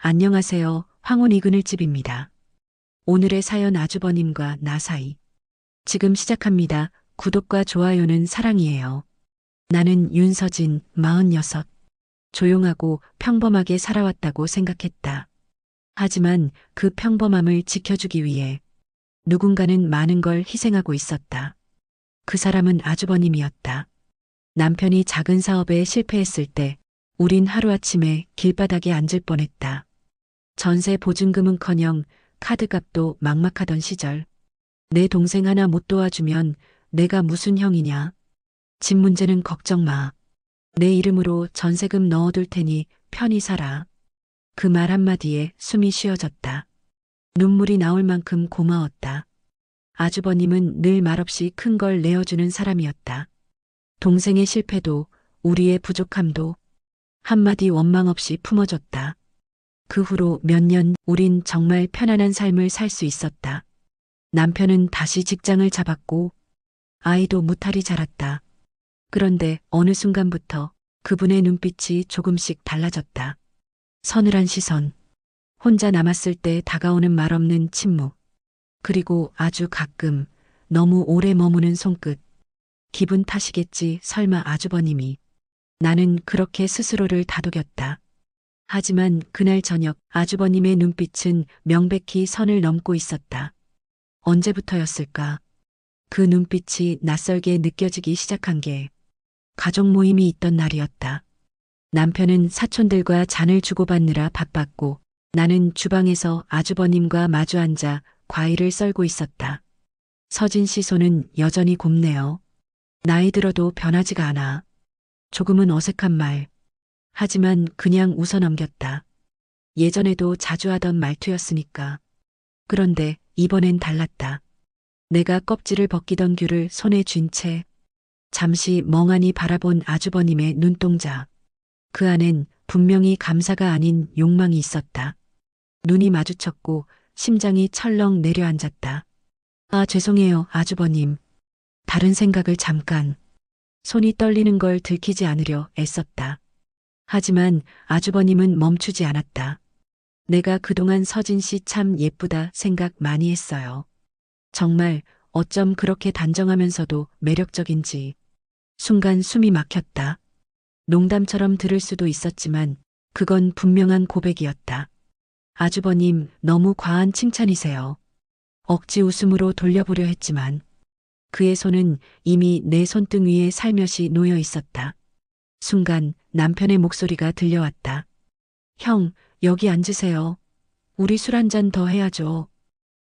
안녕하세요. 황혼 이그늘집입니다. 오늘의 사연 아주버님과 나 사이. 지금 시작합니다. 구독과 좋아요는 사랑이에요. 나는 윤서진, 46. 조용하고 평범하게 살아왔다고 생각했다. 하지만 그 평범함을 지켜주기 위해 누군가는 많은 걸 희생하고 있었다. 그 사람은 아주버님이었다. 남편이 작은 사업에 실패했을 때 우린 하루아침에 길바닥에 앉을 뻔했다. 전세 보증금은커녕 카드값도 막막하던 시절. 내 동생 하나 못 도와주면 내가 무슨 형이냐. 집 문제는 걱정 마. 내 이름으로 전세금 넣어둘 테니 편히 살아. 그 말 한마디에 숨이 쉬어졌다. 눈물이 나올 만큼 고마웠다. 아주버님은 늘 말없이 큰 걸 내어주는 사람이었다. 동생의 실패도 우리의 부족함도 한마디 원망 없이 품어줬다. 그 후로 몇 년 우린 정말 편안한 삶을 살 수 있었다. 남편은 다시 직장을 잡았고 아이도 무탈이 자랐다. 그런데 어느 순간부터 그분의 눈빛이 조금씩 달라졌다. 서늘한 시선, 혼자 남았을 때 다가오는 말 없는 침묵, 그리고 아주 가끔 너무 오래 머무는 손끝. 기분 탓이겠지 설마 아주버님이. 나는 그렇게 스스로를 다독였다. 하지만 그날 저녁 아주버님의 눈빛은 명백히 선을 넘고 있었다. 언제부터였을까? 그 눈빛이 낯설게 느껴지기 시작한 게 가족 모임이 있던 날이었다. 남편은 사촌들과 잔을 주고받느라 바빴고 나는 주방에서 아주버님과 마주 앉아 과일을 썰고 있었다. 서진 씨 손은 여전히 곱네요. 나이 들어도 변하지가 않아. 조금은 어색한 말. 하지만 그냥 웃어 넘겼다. 예전에도 자주 하던 말투였으니까. 그런데 이번엔 달랐다. 내가 껍질을 벗기던 귤을 손에 쥔 채 잠시 멍하니 바라본 아주버님의 눈동자. 그 안엔 분명히 감사가 아닌 욕망이 있었다. 눈이 마주쳤고 심장이 철렁 내려앉았다. 아, 죄송해요, 아주버님. 다른 생각을 잠깐. 손이 떨리는 걸 들키지 않으려 애썼다. 하지만 아주버님은 멈추지 않았다. 내가 그동안 서진 씨 참 예쁘다 생각 많이 했어요. 정말 어쩜 그렇게 단정하면서도 매력적인지. 순간 숨이 막혔다. 농담처럼 들을 수도 있었지만 그건 분명한 고백이었다. 아주버님, 너무 과한 칭찬이세요. 억지 웃음으로 돌려보려 했지만 그의 손은 이미 내 손등 위에 살며시 놓여 있었다. 순간 남편의 목소리가 들려왔다. 형, 여기 앉으세요. 우리 술 한 잔 더 해야죠.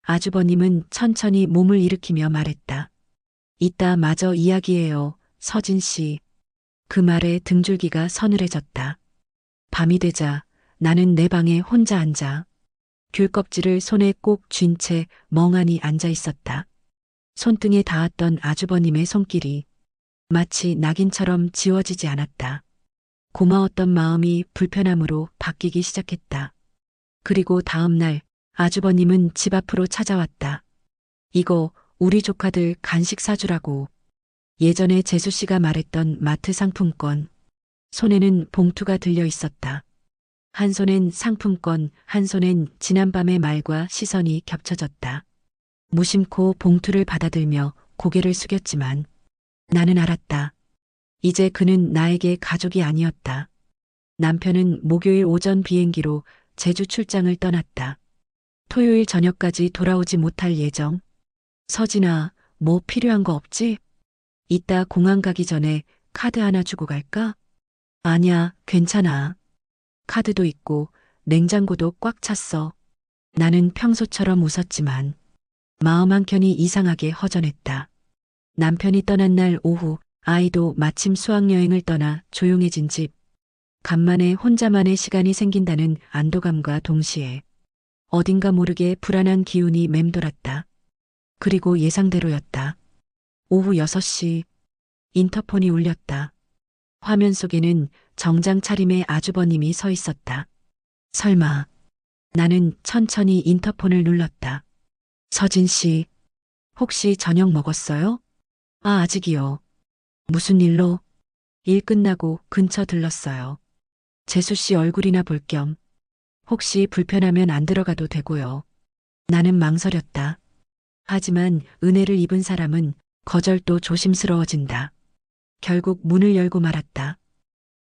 아주버님은 천천히 몸을 일으키며 말했다. 이따 마저 이야기해요, 서진 씨. 그 말에 등줄기가 서늘해졌다. 밤이 되자 나는 내 방에 혼자 앉아 귤 껍질을 손에 꼭 쥔 채 멍하니 앉아 있었다. 손등에 닿았던 아주버님의 손길이 마치 낙인처럼 지워지지 않았다. 고마웠던 마음이 불편함으로 바뀌기 시작했다. 그리고 다음 날 아주버님은 집 앞으로 찾아왔다. 이거 우리 조카들 간식 사주라고. 예전에 재수 씨가 말했던 마트 상품권. 손에는 봉투가 들려 있었다. 한 손엔 상품권, 한 손엔 지난밤의 말과 시선이 겹쳐졌다. 무심코 봉투를 받아들며 고개를 숙였지만 나는 알았다. 이제 그는 나에게 가족이 아니었다. 남편은 목요일 오전 비행기로 제주 출장을 떠났다. 토요일 저녁까지 돌아오지 못할 예정. 서진아, 뭐 필요한 거 없지? 이따 공항 가기 전에 카드 하나 주고 갈까? 아니야, 괜찮아. 카드도 있고 냉장고도 꽉 찼어. 나는 평소처럼 웃었지만 마음 한켠이 이상하게 허전했다. 남편이 떠난 날 오후 아이도 마침 수학여행을 떠나 조용해진 집. 간만에 혼자만의 시간이 생긴다는 안도감과 동시에 어딘가 모르게 불안한 기운이 맴돌았다. 그리고 예상대로였다. 오후 6시 인터폰이 울렸다. 화면 속에는 정장 차림의 아주버님이 서 있었다. 설마. 나는 천천히 인터폰을 눌렀다. 서진 씨, 혹시 저녁 먹었어요? 아, 아직이요. 무슨 일로? 일 끝나고 근처 들렀어요. 재수 씨 얼굴이나 볼 겸. 혹시 불편하면 안 들어가도 되고요. 나는 망설였다. 하지만 은혜를 입은 사람은 거절도 조심스러워진다. 결국 문을 열고 말았다.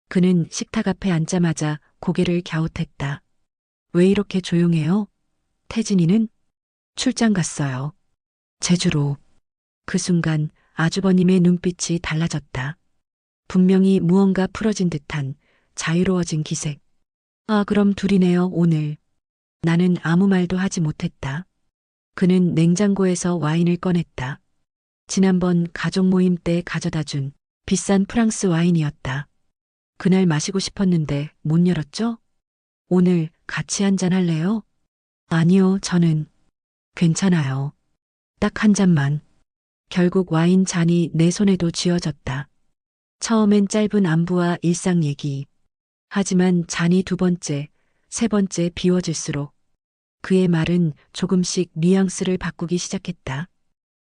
그는 식탁 앞에 앉자마자 고개를 갸웃했다. 왜 이렇게 조용해요? 태진이는? 출장 갔어요. 제주로. 그 순간 아주버님의 눈빛이 달라졌다. 분명히 무언가 풀어진 듯한 자유로워진 기색. 아, 그럼 둘이네요, 오늘. 나는 아무 말도 하지 못했다. 그는 냉장고에서 와인을 꺼냈다. 지난번 가족 모임 때 가져다 준 비싼 프랑스 와인이었다. 그날 마시고 싶었는데 못 열었죠? 오늘 같이 한잔 할래요? 아니요, 저는 괜찮아요. 딱 한 잔만. 결국 와인 잔이 내 손에도 쥐어졌다. 처음엔 짧은 안부와 일상 얘기. 하지만 잔이 두 번째, 세 번째 비워질수록 그의 말은 조금씩 뉘앙스를 바꾸기 시작했다.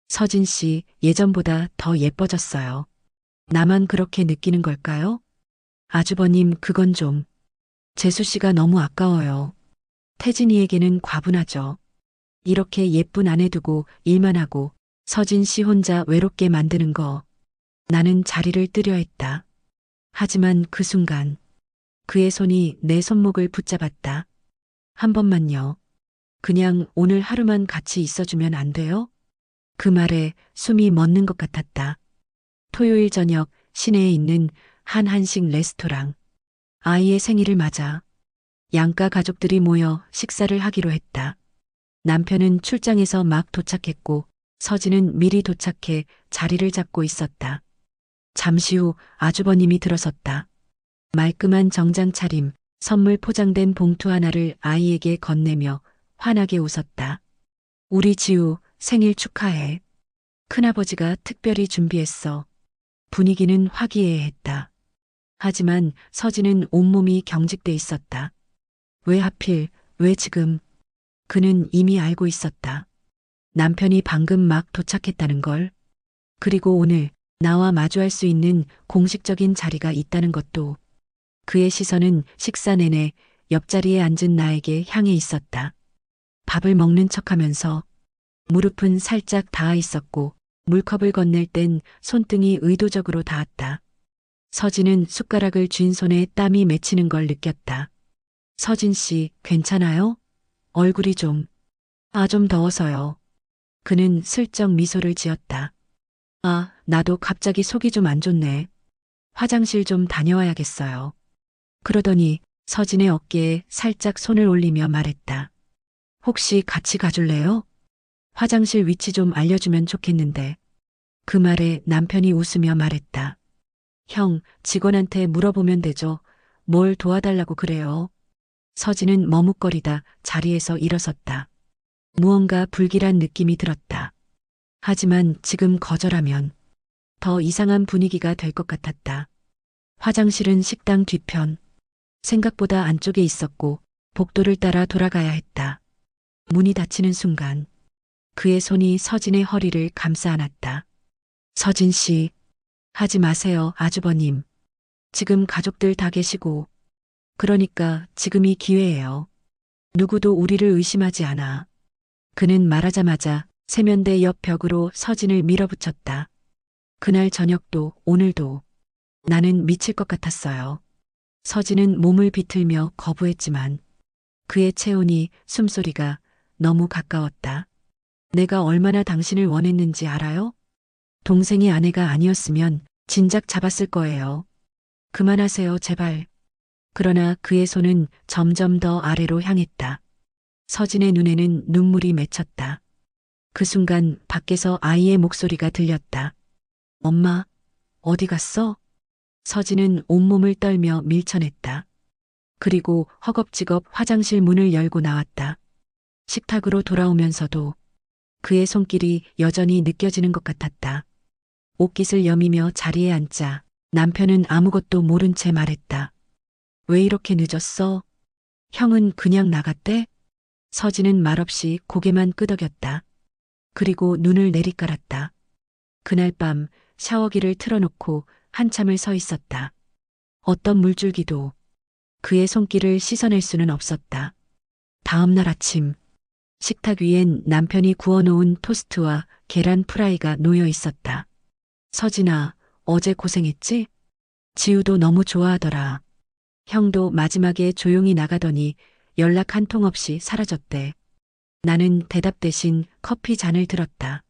서진 씨, 예전보다 더 예뻐졌어요. 나만 그렇게 느끼는 걸까요? 아주버님, 그건 좀. 재수 씨가 너무 아까워요. 태진이에게는 과분하죠. 이렇게 예쁜 아내 두고 일만 하고 서진 씨 혼자 외롭게 만드는 거. 나는 자리를 뜨려 했다. 하지만 그 순간 그의 손이 내 손목을 붙잡았다. 한 번만요. 그냥 오늘 하루만 같이 있어주면 안 돼요? 그 말에 숨이 멎는 것 같았다. 토요일 저녁 시내에 있는 한 한식 레스토랑. 아이의 생일을 맞아 양가 가족들이 모여 식사를 하기로 했다. 남편은 출장에서 막 도착했고 서진은 미리 도착해 자리를 잡고 있었다. 잠시 후 아주버님이 들어섰다. 말끔한 정장 차림, 선물 포장된 봉투 하나를 아이에게 건네며 환하게 웃었다. 우리 지우 생일 축하해. 큰아버지가 특별히 준비했어. 분위기는 화기애애했다. 하지만 서진은 온몸이 경직돼 있었다. 왜 하필, 왜 지금? 그는 이미 알고 있었다. 남편이 방금 막 도착했다는 걸. 그리고 오늘 나와 마주할 수 있는 공식적인 자리가 있다는 것도. 그의 시선은 식사 내내 옆자리에 앉은 나에게 향해 있었다. 밥을 먹는 척하면서 무릎은 살짝 닿아 있었고 물컵을 건넬 땐 손등이 의도적으로 닿았다. 서진은 숟가락을 쥔 손에 땀이 맺히는 걸 느꼈다. 서진 씨, 괜찮아요? 얼굴이 좀 더워서요. 그는 슬쩍 미소를 지었다. 아, 나도 갑자기 속이 좀 안 좋네. 화장실 좀 다녀와야겠어요. 그러더니 서진의 어깨에 살짝 손을 올리며 말했다. 혹시 같이 가줄래요? 화장실 위치 좀 알려주면 좋겠는데. 그 말에 남편이 웃으며 말했다. 형, 직원한테 물어보면 되죠. 뭘 도와달라고 그래요? 서진은 머뭇거리다 자리에서 일어섰다. 무언가 불길한 느낌이 들었다. 하지만 지금 거절하면 더 이상한 분위기가 될 것 같았다. 화장실은 식당 뒤편. 생각보다 안쪽에 있었고 복도를 따라 돌아가야 했다. 문이 닫히는 순간 그의 손이 서진의 허리를 감싸 안았다. 서진 씨, 하지 마세요, 아주버님. 지금 가족들 다 계시고, 그러니까 지금이 기회예요. 누구도 우리를 의심하지 않아. 그는 말하자마자 세면대 옆 벽으로 서진을 밀어붙였다. 그날 저녁도 오늘도 나는 미칠 것 같았어요. 서진은 몸을 비틀며 거부했지만 그의 체온이 숨소리가 너무 가까웠다. 내가 얼마나 당신을 원했는지 알아요? 동생의 아내가 아니었으면 진작 잡았을 거예요. 그만하세요, 제발. 그러나 그의 손은 점점 더 아래로 향했다. 서진의 눈에는 눈물이 맺혔다. 그 순간 밖에서 아이의 목소리가 들렸다. 엄마, 어디 갔어? 서진은 온몸을 떨며 밀쳐냈다. 그리고 허겁지겁 화장실 문을 열고 나왔다. 식탁으로 돌아오면서도 그의 손길이 여전히 느껴지는 것 같았다. 옷깃을 여미며 자리에 앉자 남편은 아무것도 모른 채 말했다. 왜 이렇게 늦었어? 형은 그냥 나갔대? 서진은 말없이 고개만 끄덕였다. 그리고 눈을 내리깔았다. 그날 밤 샤워기를 틀어놓고 한참을 서 있었다. 어떤 물줄기도 그의 손길을 씻어낼 수는 없었다. 다음 날 아침, 식탁 위엔 남편이 구워놓은 토스트와 계란 프라이가 놓여 있었다. 서진아, 어제 고생했지? 지우도 너무 좋아하더라. 형도 마지막에 조용히 나가더니 연락 한 통 없이 사라졌대. 나는 대답 대신 커피 잔을 들었다.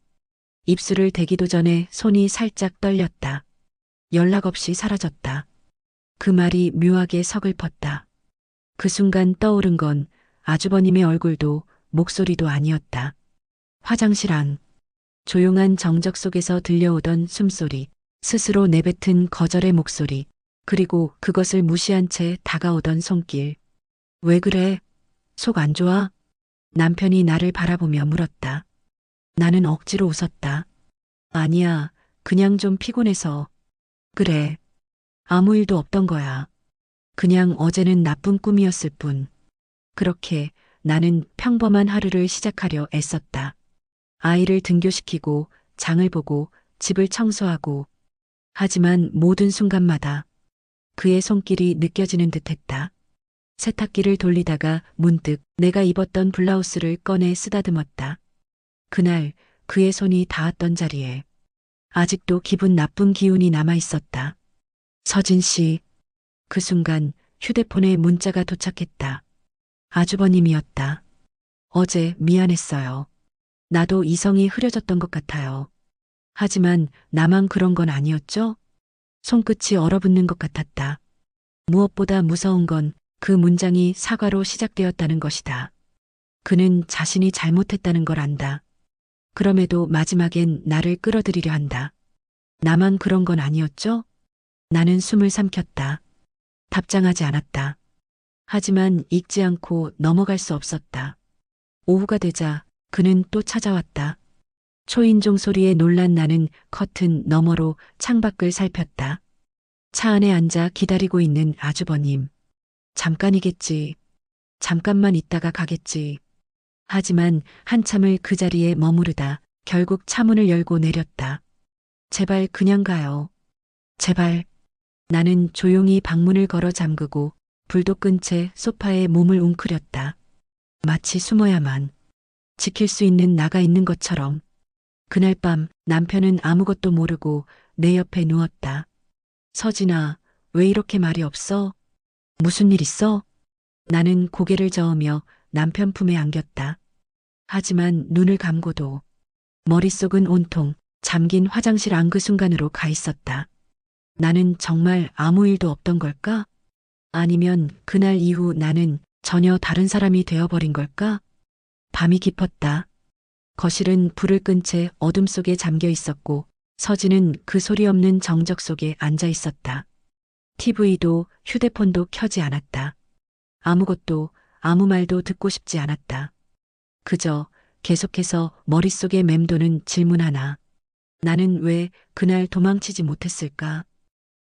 입술을 대기도 전에 손이 살짝 떨렸다. 연락 없이 사라졌다. 그 말이 묘하게 서글펐다. 그 순간 떠오른 건 아주버님의 얼굴도 목소리도 아니었다. 화장실 안. 조용한 정적 속에서 들려오던 숨소리, 스스로 내뱉은 거절의 목소리, 그리고 그것을 무시한 채 다가오던 손길. 왜 그래? 속 안 좋아? 남편이 나를 바라보며 물었다. 나는 억지로 웃었다. 아니야, 그냥 좀 피곤해서. 그래. 아무 일도 없던 거야. 그냥 어제는 나쁜 꿈이었을 뿐. 그렇게 나는 평범한 하루를 시작하려 애썼다. 아이를 등교시키고 장을 보고 집을 청소하고. 하지만 모든 순간마다 그의 손길이 느껴지는 듯했다. 세탁기를 돌리다가 문득 내가 입었던 블라우스를 꺼내 쓰다듬었다. 그날 그의 손이 닿았던 자리에 아직도 기분 나쁜 기운이 남아 있었다. 서진 씨. 그 순간 휴대폰에 문자가 도착했다. 아주버님이었다. 어제 미안했어요. 나도 이성이 흐려졌던 것 같아요. 하지만 나만 그런 건 아니었죠? 손끝이 얼어붙는 것 같았다. 무엇보다 무서운 건 그 문장이 사과로 시작되었다는 것이다. 그는 자신이 잘못했다는 걸 안다. 그럼에도 마지막엔 나를 끌어들이려 한다. 나만 그런 건 아니었죠? 나는 숨을 삼켰다. 답장하지 않았다. 하지만 읽지 않고 넘어갈 수 없었다. 오후가 되자 그는 또 찾아왔다. 초인종 소리에 놀란 나는 커튼 너머로 창밖을 살폈다. 차 안에 앉아 기다리고 있는 아주버님. 잠깐이겠지. 잠깐만 있다가 가겠지. 하지만 한참을 그 자리에 머무르다 결국 차문을 열고 내렸다. 제발 그냥 가요. 제발. 나는 조용히 방문을 걸어 잠그고 불도 끈 채 소파에 몸을 웅크렸다. 마치 숨어야만 지킬 수 있는 나가 있는 것처럼. 그날 밤 남편은 아무것도 모르고 내 옆에 누웠다. 서진아, 왜 이렇게 말이 없어? 무슨 일 있어? 나는 고개를 저으며 남편 품에 안겼다. 하지만 눈을 감고도 머릿속은 온통 잠긴 화장실 안 그 순간으로 가 있었다. 나는 정말 아무 일도 없던 걸까? 아니면 그날 이후 나는 전혀 다른 사람이 되어버린 걸까? 밤이 깊었다. 거실은 불을 끈 채 어둠 속에 잠겨 있었고 서진은 그 소리 없는 정적 속에 앉아 있었다. TV도 휴대폰도 켜지 않았다. 아무것도 아무 말도 듣고 싶지 않았다. 그저 계속해서 머릿속에 맴도는 질문 하나. 나는 왜 그날 도망치지 못했을까?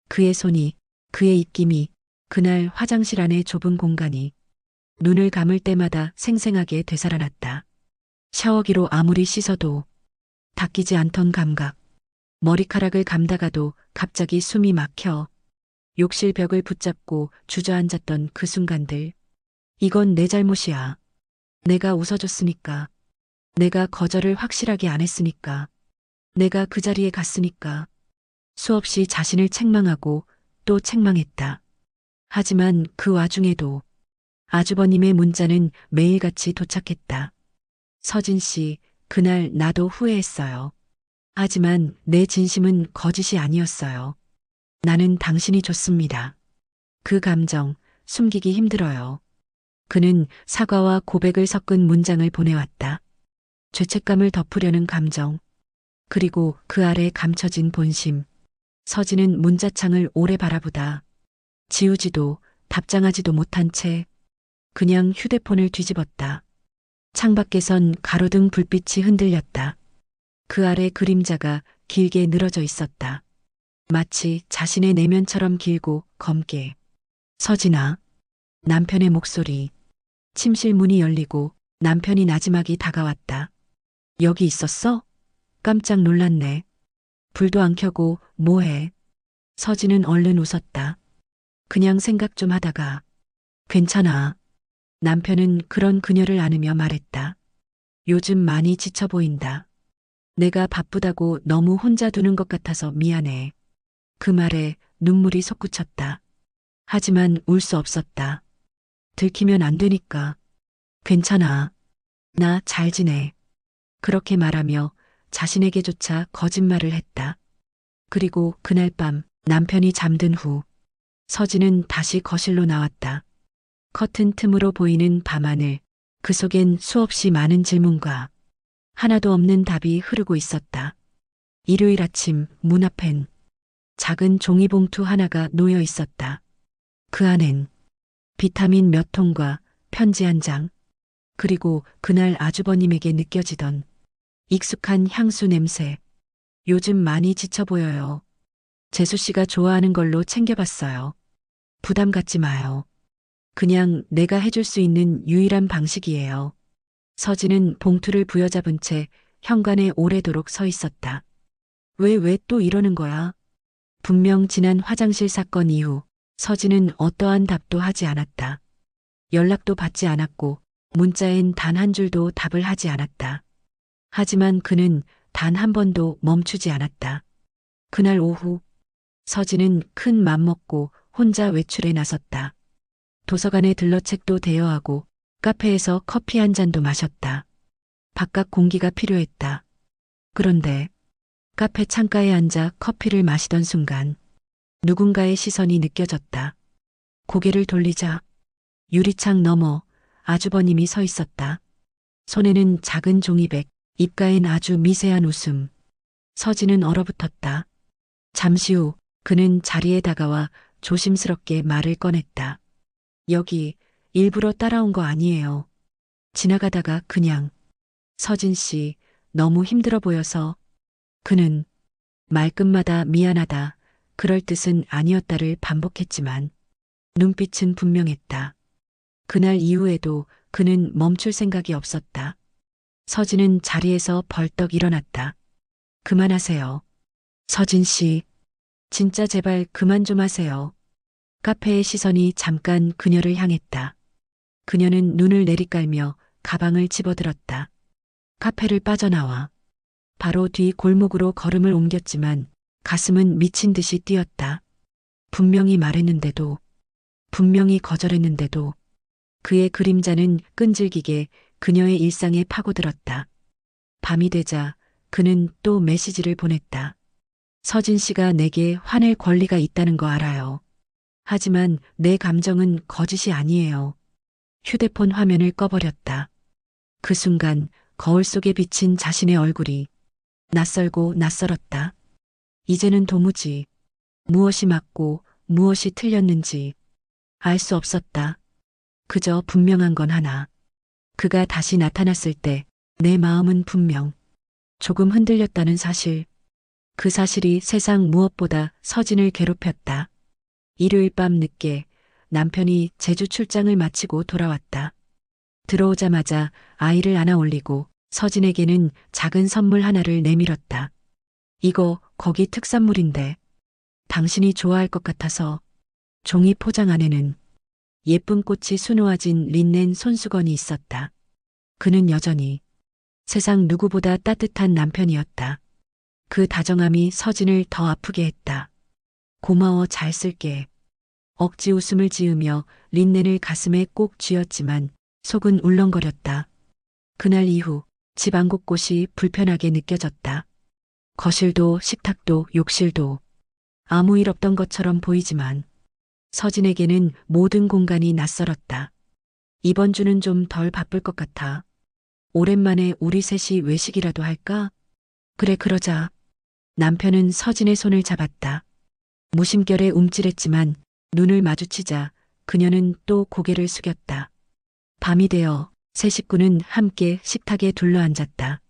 그의 손이, 그의 입김이, 그날 화장실 안의 좁은 공간이 눈을 감을 때마다 생생하게 되살아났다. 샤워기로 아무리 씻어도 닦이지 않던 감각. 머리카락을 감다가도 갑자기 숨이 막혀. 욕실 벽을 붙잡고 주저앉았던 그 순간들. 이건 내 잘못이야. 내가 웃어줬으니까. 내가 거절을 확실하게 안 했으니까. 내가 그 자리에 갔으니까. 수없이 자신을 책망하고 또 책망했다. 하지만 그 와중에도 아주버님의 문자는 매일같이 도착했다. 서진 씨, 그날 나도 후회했어요. 하지만 내 진심은 거짓이 아니었어요. 나는 당신이 좋습니다. 그 감정 숨기기 힘들어요. 그는 사과와 고백을 섞은 문장을 보내왔다. 죄책감을 덮으려는 감정, 그리고 그 아래 감춰진 본심. 서진은 문자창을 오래 바라보다 지우지도 답장하지도 못한 채 그냥 휴대폰을 뒤집었다. 창밖에선 가로등 불빛이 흔들렸다. 그 아래 그림자가 길게 늘어져 있었다. 마치 자신의 내면처럼 길고 검게. 서진아. 남편의 목소리. 침실 문이 열리고 남편이 나지막이 다가왔다. 여기 있었어? 깜짝 놀랐네. 불도 안 켜고 뭐해? 서진은 얼른 웃었다. 그냥 생각 좀 하다가. 괜찮아. 남편은 그런 그녀를 안으며 말했다. 요즘 많이 지쳐 보인다. 내가 바쁘다고 너무 혼자 두는 것 같아서 미안해. 그 말에 눈물이 솟구쳤다. 하지만 울 수 없었다. 들키면 안 되니까. 괜찮아. 나 잘 지내. 그렇게 말하며 자신에게조차 거짓말을 했다. 그리고 그날 밤 남편이 잠든 후 서진은 다시 거실로 나왔다. 커튼 틈으로 보이는 밤하늘, 그 속엔 수없이 많은 질문과 하나도 없는 답이 흐르고 있었다. 일요일 아침 문 앞엔 작은 종이봉투 하나가 놓여 있었다. 그 안엔 비타민 몇 통과 편지 한 장, 그리고 그날 아주버님에게 느껴지던 익숙한 향수 냄새. 요즘 많이 지쳐 보여요. 재수 씨가 좋아하는 걸로 챙겨봤어요. 부담 갖지 마요. 그냥 내가 해줄 수 있는 유일한 방식이에요. 서진은 봉투를 부여잡은 채 현관에 오래도록 서 있었다. 왜 또 이러는 거야? 분명 지난 화장실 사건 이후 서진은 어떠한 답도 하지 않았다. 연락도 받지 않았고 문자엔 단 한 줄도 답을 하지 않았다. 하지만 그는 단 한 번도 멈추지 않았다. 그날 오후 서진은 큰 맘 먹고 혼자 외출에 나섰다. 도서관에 들러 책도 대여하고 카페에서 커피 한 잔도 마셨다. 바깥 공기가 필요했다. 그런데 카페 창가에 앉아 커피를 마시던 순간 누군가의 시선이 느껴졌다. 고개를 돌리자 유리창 너머 아주버님이 서 있었다. 손에는 작은 종이백, 입가엔 아주 미세한 웃음. 서진은 얼어붙었다. 잠시 후 그는 자리에 다가와 조심스럽게 말을 꺼냈다. 여기 일부러 따라온 거 아니에요. 지나가다가 그냥. 서진 씨 너무 힘들어 보여서. 그는 말끝마다 미안하다, 그럴 뜻은 아니었다를 반복했지만 눈빛은 분명했다. 그날 이후에도 그는 멈출 생각이 없었다. 서진은 자리에서 벌떡 일어났다. 그만하세요. 서진 씨, 진짜 제발 그만 좀 하세요. 카페의 시선이 잠깐 그녀를 향했다. 그녀는 눈을 내리깔며 가방을 집어들었다. 카페를 빠져나와 바로 뒤 골목으로 걸음을 옮겼지만 가슴은 미친 듯이 뛰었다. 분명히 말했는데도, 분명히 거절했는데도 그의 그림자는 끈질기게 그녀의 일상에 파고들었다. 밤이 되자 그는 또 메시지를 보냈다. 서진 씨가 내게 화낼 권리가 있다는 거 알아요. 하지만 내 감정은 거짓이 아니에요. 휴대폰 화면을 꺼버렸다. 그 순간 거울 속에 비친 자신의 얼굴이 낯설고 낯설었다. 이제는 도무지 무엇이 맞고 무엇이 틀렸는지 알 수 없었다. 그저 분명한 건 하나. 그가 다시 나타났을 때 내 마음은 분명 조금 흔들렸다는 사실. 그 사실이 세상 무엇보다 서진을 괴롭혔다. 일요일 밤 늦게 남편이 제주 출장을 마치고 돌아왔다. 들어오자마자 아이를 안아 올리고 서진에게는 작은 선물 하나를 내밀었다. 이거 거기 특산물인데 당신이 좋아할 것 같아서. 종이 포장 안에는 예쁜 꽃이 수놓아진 린넨 손수건이 있었다. 그는 여전히 세상 누구보다 따뜻한 남편이었다. 그 다정함이 서진을 더 아프게 했다. 고마워, 잘 쓸게. 억지 웃음을 지으며 린넨을 가슴에 꼭 쥐었지만 속은 울렁거렸다. 그날 이후 집 안 곳곳이 불편하게 느껴졌다. 거실도 식탁도 욕실도 아무 일 없던 것처럼 보이지만 서진에게는 모든 공간이 낯설었다. 이번 주는 좀 덜 바쁠 것 같아. 오랜만에 우리 셋이 외식이라도 할까? 그래, 그러자. 남편은 서진의 손을 잡았다. 무심결에 움찔했지만 눈을 마주치자 그녀는 또 고개를 숙였다. 밤이 되어 세 식구는 함께 식탁에 둘러앉았다.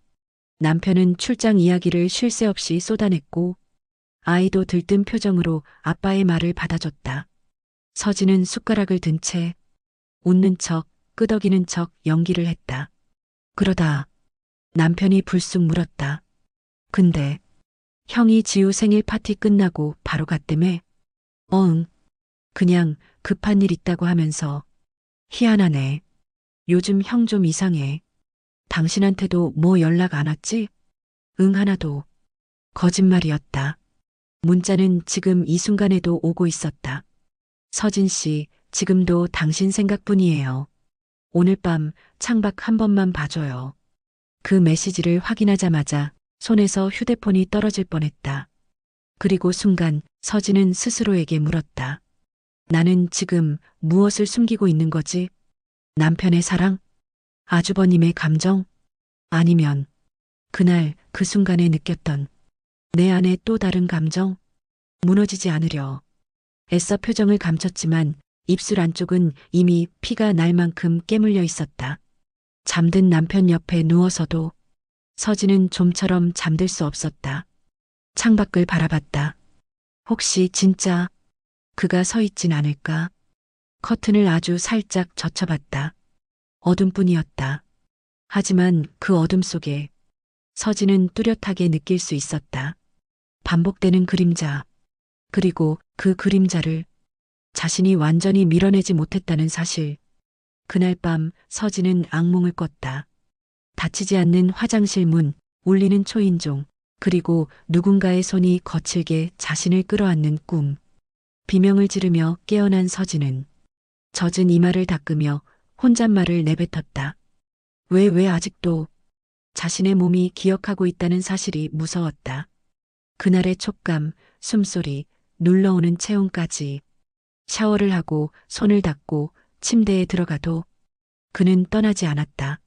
남편은 출장 이야기를 쉴 새 없이 쏟아냈고 아이도 들뜬 표정으로 아빠의 말을 받아줬다. 서진은 숟가락을 든 채 웃는 척, 끄덕이는 척 연기를 했다. 그러다 남편이 불쑥 물었다. 근데 형이 지우 생일 파티 끝나고 바로 갔다며? 응. 그냥 급한 일 있다고 하면서. 희한하네. 요즘 형 좀 이상해. 당신한테도 뭐 연락 안 왔지? 응, 하나도. 거짓말이었다. 문자는 지금 이 순간에도 오고 있었다. 서진 씨, 지금도 당신 생각뿐이에요. 오늘 밤 창밖 한 번만 봐줘요. 그 메시지를 확인하자마자 손에서 휴대폰이 떨어질 뻔했다. 그리고 순간 서진은 스스로에게 물었다. 나는 지금 무엇을 숨기고 있는 거지? 남편의 사랑? 아주버님의 감정? 아니면 그날 그 순간에 느꼈던 내 안에 또 다른 감정? 무너지지 않으려 애써 표정을 감췄지만 입술 안쪽은 이미 피가 날 만큼 깨물려 있었다. 잠든 남편 옆에 누워서도 서진은 좀처럼 잠들 수 없었다. 창밖을 바라봤다. 혹시 진짜 그가 서 있진 않을까? 커튼을 아주 살짝 젖혀봤다. 어둠뿐이었다. 하지만 그 어둠 속에 서진은 뚜렷하게 느낄 수 있었다. 반복되는 그림자. 그리고 그 그림자를 자신이 완전히 밀어내지 못했다는 사실. 그날 밤 서진은 악몽을 꿨다. 닫히지 않는 화장실 문, 울리는 초인종, 그리고 누군가의 손이 거칠게 자신을 끌어안는 꿈. 비명을 지르며 깨어난 서진은 젖은 이마를 닦으며 혼잣말을 내뱉었다. 왜 아직도 자신의 몸이 기억하고 있다는 사실이 무서웠다. 그날의 촉감, 숨소리, 눌러오는 체온까지. 샤워를 하고 손을 닦고 침대에 들어가도 그는 떠나지 않았다.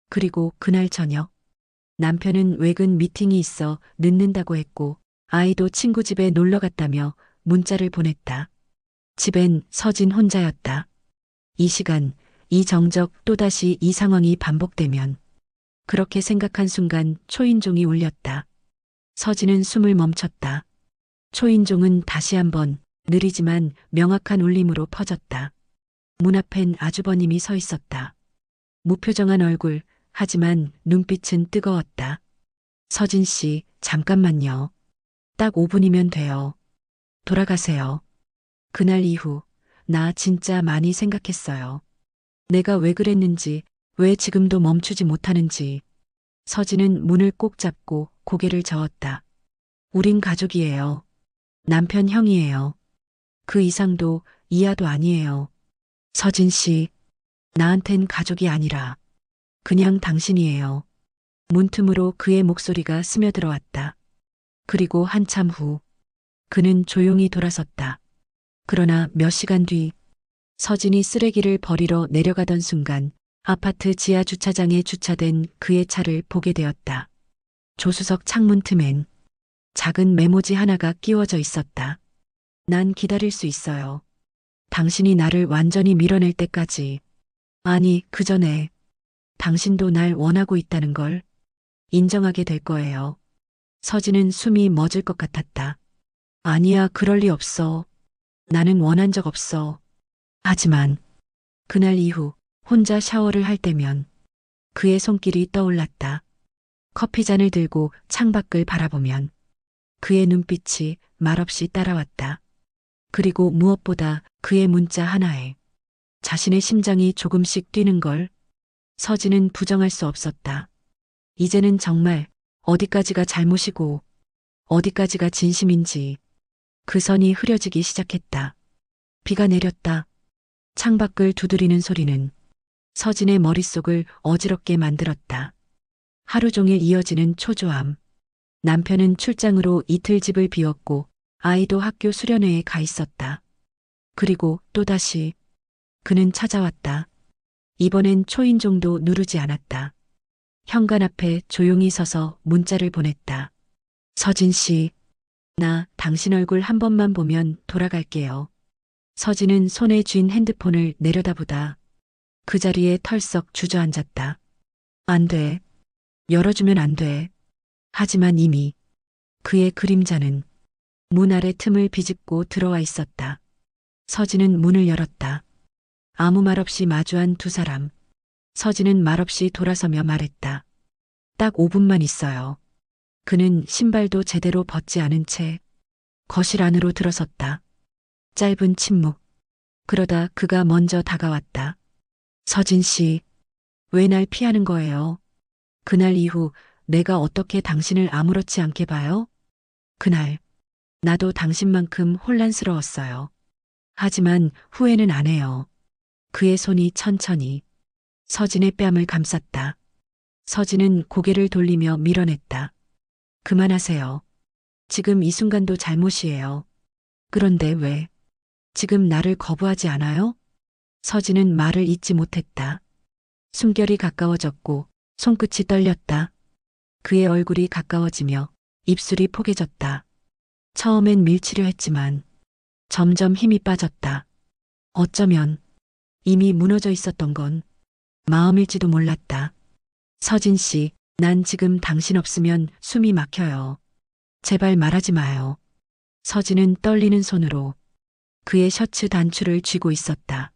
그리고 그날 저녁 남편은 외근 미팅이 있어 늦는다고 했고 아이도 친구 집에 놀러 갔다며 문자를 보냈다. 집엔 서진 혼자였다. 이 시간, 이 정적 또다시 이 상황이 반복되면 그렇게 생각한 순간 초인종이 울렸다. 서진은 숨을 멈췄다. 초인종은 다시 한번 느리지만 명확한 울림으로 퍼졌다. 문 앞엔 아주버님이 서 있었다. 무표정한 얼굴, 하지만 눈빛은 뜨거웠다. 서진 씨, 잠깐만요. 딱 5분이면 돼요. 돌아가세요. 그날 이후, 나 진짜 많이 생각했어요. 내가 왜 그랬는지, 왜 지금도 멈추지 못하는지. 서진은 문을 꼭 잡고 고개를 저었다. 우린 가족이에요. 남편 형이에요. 그 이상도 이하도 아니에요. 서진 씨, 나한텐 가족이 아니라 그냥 당신이에요. 문틈으로 그의 목소리가 스며들어왔다. 그리고 한참 후 그는 조용히 돌아섰다. 그러나 몇 시간 뒤 서진이 쓰레기를 버리러 내려가던 순간 아파트 지하 주차장에 주차된 그의 차를 보게 되었다. 조수석 창문 틈엔 작은 메모지 하나가 끼워져 있었다. 난 기다릴 수 있어요. 당신이 나를 완전히 밀어낼 때까지. 아니, 그 전에 당신도 날 원하고 있다는 걸 인정하게 될 거예요. 서진은 숨이 멎을 것 같았다. 아니야, 그럴 리 없어. 나는 원한 적 없어. 하지만 그날 이후 혼자 샤워를 할 때면 그의 손길이 떠올랐다. 커피잔을 들고 창밖을 바라보면 그의 눈빛이 말없이 따라왔다. 그리고 무엇보다 그의 문자 하나에 자신의 심장이 조금씩 뛰는 걸 서진은 부정할 수 없었다. 이제는 정말 어디까지가 잘못이고 어디까지가 진심인지 그 선이 흐려지기 시작했다. 비가 내렸다. 창밖을 두드리는 소리는 서진의 머릿속을 어지럽게 만들었다. 하루 종일 이어지는 초조함. 남편은 출장으로 이틀 집을 비웠고 아이도 학교 수련회에 가 있었다. 그리고 또다시 그는 찾아왔다. 이번엔 초인종도 누르지 않았다. 현관 앞에 조용히 서서 문자를 보냈다. 서진 씨, 나 당신 얼굴 한 번만 보면 돌아갈게요. 서진은 손에 쥔 핸드폰을 내려다보다 그 자리에 털썩 주저앉았다. 안 돼. 열어주면 안 돼. 하지만 이미 그의 그림자는 문 아래 틈을 비집고 들어와 있었다. 서진은 문을 열었다. 아무 말 없이 마주한 두 사람. 서진은 말없이 돌아서며 말했다. 딱 5분만 있어요. 그는 신발도 제대로 벗지 않은 채 거실 안으로 들어섰다. 짧은 침묵. 그러다 그가 먼저 다가왔다. 서진 씨, 왜 날 피하는 거예요? 그날 이후 내가 어떻게 당신을 아무렇지 않게 봐요? 그날 나도 당신만큼 혼란스러웠어요. 하지만 후회는 안 해요. 그의 손이 천천히 서진의 뺨을 감쌌다. 서진은 고개를 돌리며 밀어냈다. 그만하세요. 지금 이 순간도 잘못이에요. 그런데 왜? 지금 나를 거부하지 않아요? 서진은 말을 잇지 못했다. 숨결이 가까워졌고 손끝이 떨렸다. 그의 얼굴이 가까워지며 입술이 포개졌다. 처음엔 밀치려 했지만 점점 힘이 빠졌다. 어쩌면 이미 무너져 있었던 건 마음일지도 몰랐다. 서진 씨, 난 지금 당신 없으면 숨이 막혀요. 제발 말하지 마요. 서진은 떨리는 손으로 그의 셔츠 단추를 쥐고 있었다.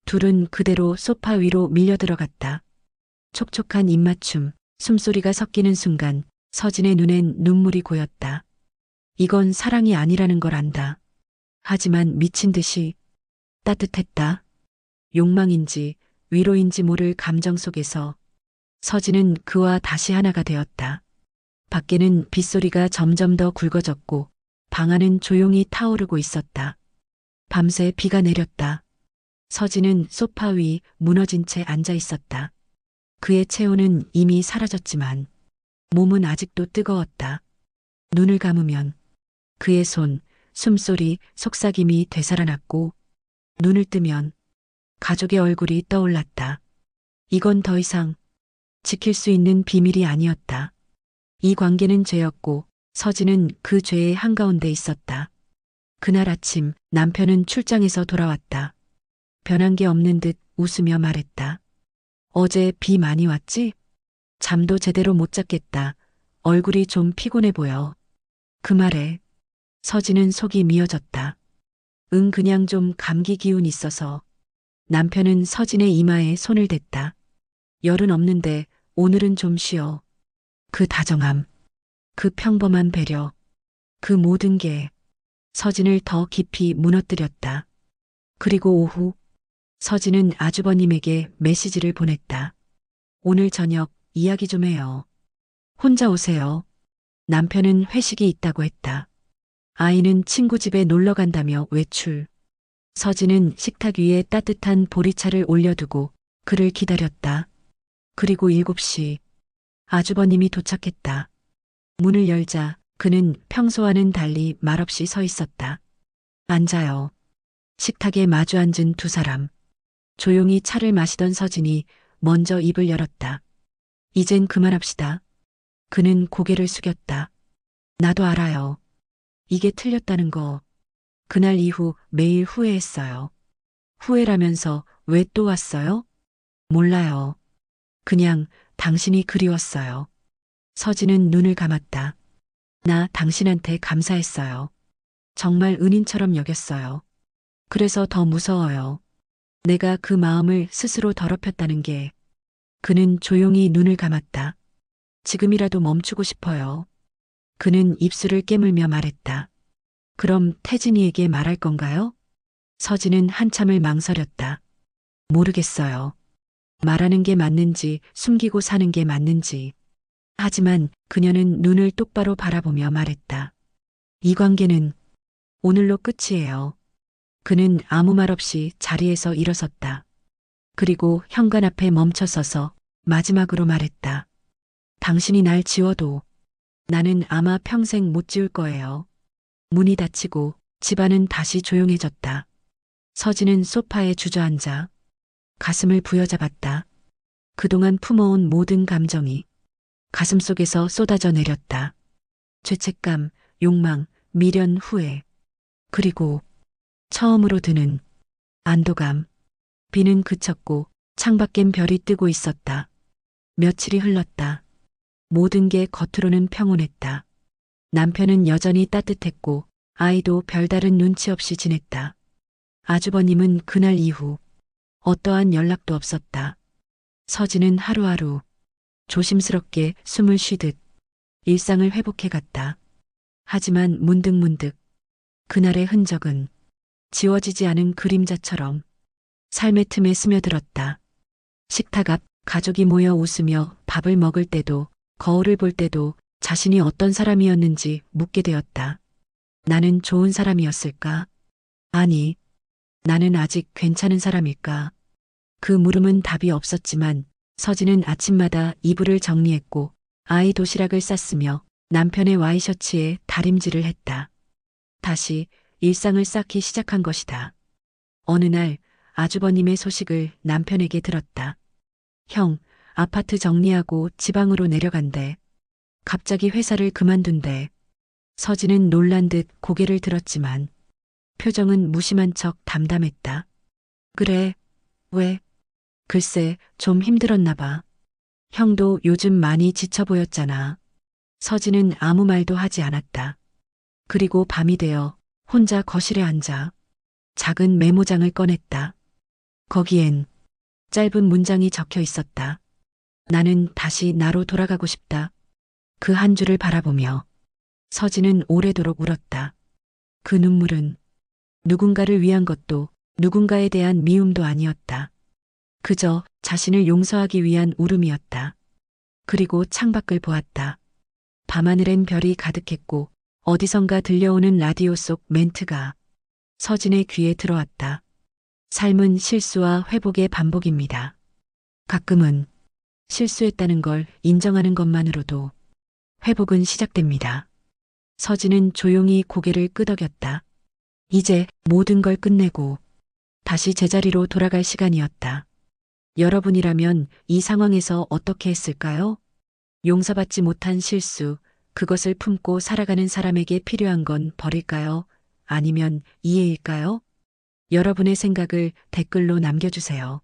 둘은 그대로 소파 위로 밀려 들어갔다. 촉촉한 입맞춤, 숨소리가 섞이는 순간 서진의 눈엔 눈물이 고였다. 이건 사랑이 아니라는 걸 안다. 하지만 미친 듯이 따뜻했다. 욕망인지 위로인지 모를 감정 속에서 서진은 그와 다시 하나가 되었다. 밖에는 빗소리가 점점 더 굵어졌고 방 안은 조용히 타오르고 있었다. 밤새 비가 내렸다. 서진은 소파 위 무너진 채 앉아 있었다. 그의 체온은 이미 사라졌지만 몸은 아직도 뜨거웠다. 눈을 감으면 그의 손, 숨소리, 속삭임이 되살아났고 눈을 뜨면 가족의 얼굴이 떠올랐다. 이건 더 이상 지킬 수 있는 비밀이 아니었다. 이 관계는 죄였고 서진은 그 죄의 한가운데 있었다. 그날 아침 남편은 출장에서 돌아왔다. 변한 게 없는 듯 웃으며 말했다. 어제 비 많이 왔지? 잠도 제대로 못 잤겠다. 얼굴이 좀 피곤해 보여. 그 말에 서진은 속이 미어졌다. 응, 그냥 좀 감기 기운 있어서. 남편은 서진의 이마에 손을 댔다. 열은 없는데 오늘은 좀 쉬어. 그 다정함, 그 평범한 배려, 그 모든 게 서진을 더 깊이 무너뜨렸다. 그리고 오후 서진은 아주버님에게 메시지를 보냈다. 오늘 저녁 이야기 좀 해요. 혼자 오세요. 남편은 회식이 있다고 했다. 아이는 친구 집에 놀러 간다며 외출. 서진은 식탁 위에 따뜻한 보리차를 올려두고 그를 기다렸다. 그리고 7시 아주버님이 도착했다. 문을 열자 그는 평소와는 달리 말없이 서 있었다. 앉아요. 식탁에 마주 앉은 두 사람. 조용히 차를 마시던 서진이 먼저 입을 열었다. 이젠 그만합시다. 그는 고개를 숙였다. 나도 알아요. 이게 틀렸다는 거. 그날 이후 매일 후회했어요. 후회라면서 왜 또 왔어요? 몰라요. 그냥 당신이 그리웠어요. 서진은 눈을 감았다. 나 당신한테 감사했어요. 정말 은인처럼 여겼어요. 그래서 더 무서워요. 내가 그 마음을 스스로 더럽혔다는 게. 그는 조용히 눈을 감았다. 지금이라도 멈추고 싶어요. 그는 입술을 깨물며 말했다. 그럼 태진이에게 말할 건가요? 서진은 한참을 망설였다. 모르겠어요. 말하는 게 맞는지 숨기고 사는 게 맞는지. 하지만 그녀는 눈을 똑바로 바라보며 말했다. 이 관계는 오늘로 끝이에요. 그는 아무 말 없이 자리에서 일어섰다. 그리고 현관 앞에 멈춰서서 마지막으로 말했다. 당신이 날 지워도 나는 아마 평생 못 지울 거예요. 문이 닫히고 집안은 다시 조용해졌다. 서진은 소파에 주저앉아 가슴을 부여잡았다. 그동안 품어온 모든 감정이 가슴속에서 쏟아져 내렸다. 죄책감, 욕망, 미련, 후회. 그리고 처음으로 드는 안도감. 비는 그쳤고 창밖엔 별이 뜨고 있었다. 며칠이 흘렀다. 모든 게 겉으로는 평온했다. 남편은 여전히 따뜻했고 아이도 별다른 눈치 없이 지냈다. 아주버님은 그날 이후 어떠한 연락도 없었다. 서진은 하루하루 조심스럽게 숨을 쉬듯 일상을 회복해 갔다. 하지만 문득문득 그날의 흔적은 지워지지 않은 그림자처럼 삶의 틈에 스며들었다. 식탁 앞 가족이 모여 웃으며 밥을 먹을 때도, 거울을 볼 때도 자신이 어떤 사람이었는지 묻게 되었다. 나는 좋은 사람이었을까? 아니, 나는 아직 괜찮은 사람일까? 그 물음은 답이 없었지만 서진은 아침마다 이불을 정리했고 아이 도시락을 쌌으며 남편의 와이셔츠에 다림질을 했다. 다시 일상을 쌓기 시작한 것이다. 어느 날 아주버님의 소식을 남편에게 들었다. 형, 아파트 정리하고 지방으로 내려간대. 갑자기 회사를 그만둔대. 서진은 놀란 듯 고개를 들었지만 표정은 무심한 척 담담했다. 그래, 왜? 글쎄, 좀 힘들었나 봐. 형도 요즘 많이 지쳐 보였잖아. 서진은 아무 말도 하지 않았다. 그리고 밤이 되어 혼자 거실에 앉아 작은 메모장을 꺼냈다. 거기엔 짧은 문장이 적혀 있었다. 나는 다시 나로 돌아가고 싶다. 그 한 줄을 바라보며 서진은 오래도록 울었다. 그 눈물은 누군가를 위한 것도 누군가에 대한 미움도 아니었다. 그저 자신을 용서하기 위한 울음이었다. 그리고 창밖을 보았다. 밤하늘엔 별이 가득했고 어디선가 들려오는 라디오 속 멘트가 서진의 귀에 들어왔다. 삶은 실수와 회복의 반복입니다. 가끔은 실수했다는 걸 인정하는 것만으로도 회복은 시작됩니다. 서진은 조용히 고개를 끄덕였다. 이제 모든 걸 끝내고 다시 제자리로 돌아갈 시간이었다. 여러분이라면 이 상황에서 어떻게 했을까요? 용서받지 못한 실수, 그것을 품고 살아가는 사람에게 필요한 건 벌일까요? 아니면 이해일까요? 여러분의 생각을 댓글로 남겨주세요.